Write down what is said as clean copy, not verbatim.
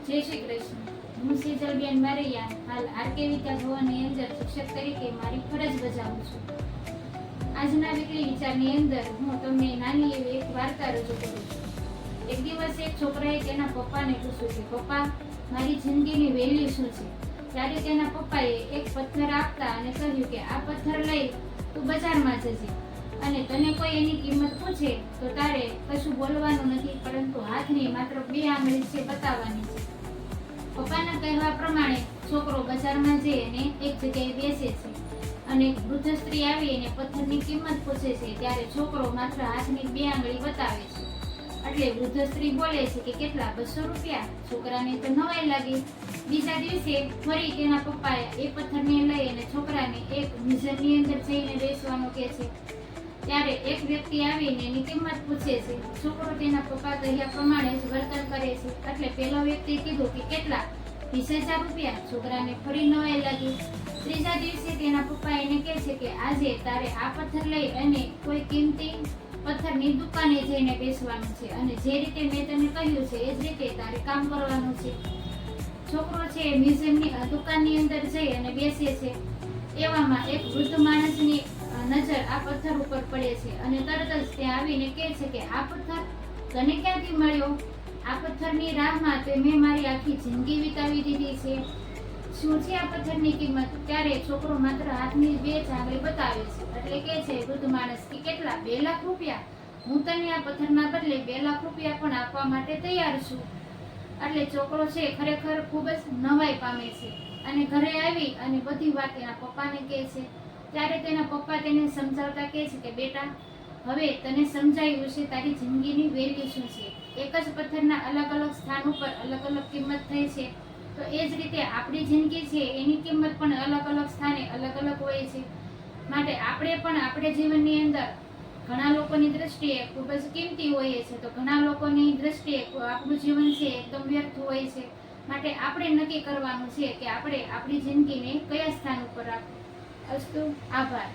જય શ્રી કૃષ્ણ. હું સેજલબેન મારૈયા હાલ આરકે વિદ્યા ભવનની અંદર શિક્ષક તરીકે મારી ફરજ બજાવું છું. આજના વીકલી વિચારની અંદર હું તમને નાની એવી એક વાર્તા રજૂ કરું છું. એક દિવસ એક છોકરાએ તેના પપ્પાને પૂછ્યું કે પપ્પા, મારી જિંદગીની વેલ્યુ શું છે? ત્યારે તેના પપ્પાએ એક પથ્થર આપતા અને કહ્યું કે આ પથ્થર લઈ તું બજારમાં જજે અને તને કોઈ એની કિંમત પૂછે તો તારે કશું બોલવાનું નથી, પરંતુ હાથની માત્ર 2 આંગળી છે બતાવવાની છે. પપ્પાના કહેવા પ્રમાણે છોકરો બજારમાં જઈ અને એક જગ્યાએ બેસે છે અને એક વૃદ્ધ સ્ત્રી આવી અને પથ્થરની કિંમત પૂછે છે. ત્યારે છોકરો માત્ર હાથની 2 આંગળી બતાવે છે. એટલે વૃદ્ધ સ્ત્રી બોલે છે કે કેટલા? 200 રૂપિયા. છોકરાને તો નવાઈ લાગી. બીજા દિવસે ફરી તેના પપ્પાએ એ પથ્થરને લઈ અને છોકરાને એક મ્યુઝિયમની અંદર જઈને બેસવાનું કહે છે. ત્યારે એક વ્યક્તિ આવીને એની કિંમત પૂછે છે. છોકરો તેના પપ્પા કહ્યા પ્રમાણે જ વર્તન કરે છે. એટલે પેલો વ્યક્તિ કીધું કે કેટલા? 20,000 રૂપિયા. છોકરાને ફરી નવાઈ લાગી. ત્રીજા દિવસે તેના પપ્પા એને કહે છે કે આજે તારે આ પથ્થર લઈ અને કોઈ કિંમતી પથ્થરની દુકાને જઈને બેસવાનું છે અને જે રીતે મેં તને કહ્યું છે એ જ રીતે તારે કામ કરવાનું છે. છોકરો છે મ્યુઝિયમની દુકાનની અંદર જઈ અને બેસે છે. એવામાં એક વૃદ્ધ માણસની નજર આ પથ્થર ઉપર પડે છે અને તરત જ ત્યાં આવીને કહે છે કે આ પથ્થર તને ક્યાંથી મળ્યો? આ પથ્થરની રાહમાં તો મેં મારી આખી જિંદગી વિતાવી દીધી છે. શું છે આ પથ્થરની કિંમત? ત્યારે છોકરો માત્ર હાથની 2 જ આંગળી બતાવે છે. એટલે કહે છે વૃદ્ધ માણસ કે કેટલા? 2 લાખ રૂપિયા. હું તને આ પથ્થરના બદલે 2 લાખ રૂપિયા પણ આપવા માટે તૈયાર છું. એટલે છોકરો છે ખરેખર ખૂબ જ નવાઈ પામે છે અને ઘરે આવી અને બધી વાત એના પપ્પાને કહે છે. ત્યારે તેના પપ્પા તેને સમજાવતા કહે છે કે બેટા, હવે તને સમજાયું છે તારી જિંદગીની વેલ્યુ શું છે. એક જ પથ્થરના અલગ અલગ સ્થાન ઉપર અલગ અલગ કિંમત થઈ છે, તો એ જ રીતે આપણી જિંદગી છે એની કિંમત પણ અલગ અલગ સ્થાને અલગ અલગ હોય છે. માટે આપણે પણ આપણે જીવનની અંદર ઘણા લોકોની દ્રષ્ટિએ ખૂબ જ કિંમતી હોઈએ છે, તો ઘણા લોકોની દ્રષ્ટિએ આપણું જીવન છે એકદમ વ્યર્થ હોય છે. માટે આપણે નક્કી કરવાનું છે કે આપણે આપણી જિંદગીને કયા સ્થાન ઉપર રાખવું. અસ્તુ. આભાર.